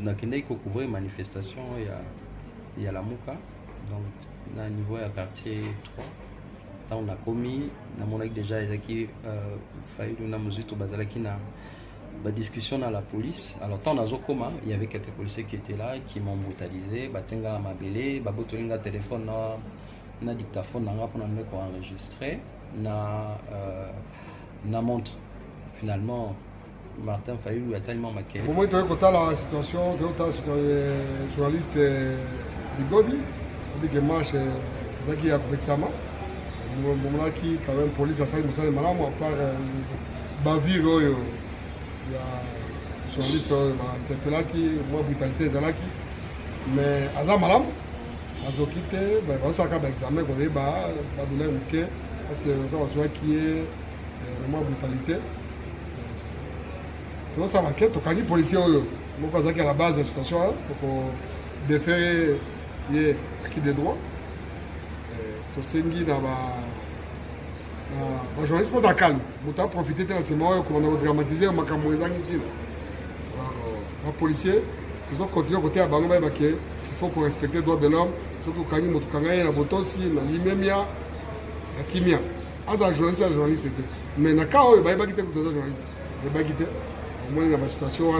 nakendaki couvrir manifestation ya Lamuka, donc na niveau ya quartier 3 tant on a commis namonaki déjà ezaki Fayulu na Muzitu bazalaki na discussion dans la police. Alors tant on a il y avait quelques policiers qui étaient là qui m'ont brutalisé, batenga mabele, babotolinga téléphone na dictaphone nanga pour nous enregistrer na montre. Finalement Martin Fayulu a tellement marqué. Au moment où tu as la situation, tu as le journaliste Bigodi, il dit que marche Zaki a Bexama. Moment qui quand même police a ça il me semble malade à part bavir il y a journaliste interpellé qui moi brutalité zalaki mais azam malam azokite ben on s'est capable examen qu'on est ba donner OK parce que on soit qui est vraiment brutalité donc ça marqué to kani policier moi quand à la base de la situation pour déférer les acquis des droits to sengi na ba journaliste pour ça calme muta profiter de ce moment comme on a dramatisé makambo ezangi tina les policiers ils ont continué à côté à bango ba il faut qu'on respecte les droits de l'homme surtout quand nous tukanga na botosi na limemia na kimia aza journaliste mais na kao ba quitter pour journaliste ba quitter au moins la situation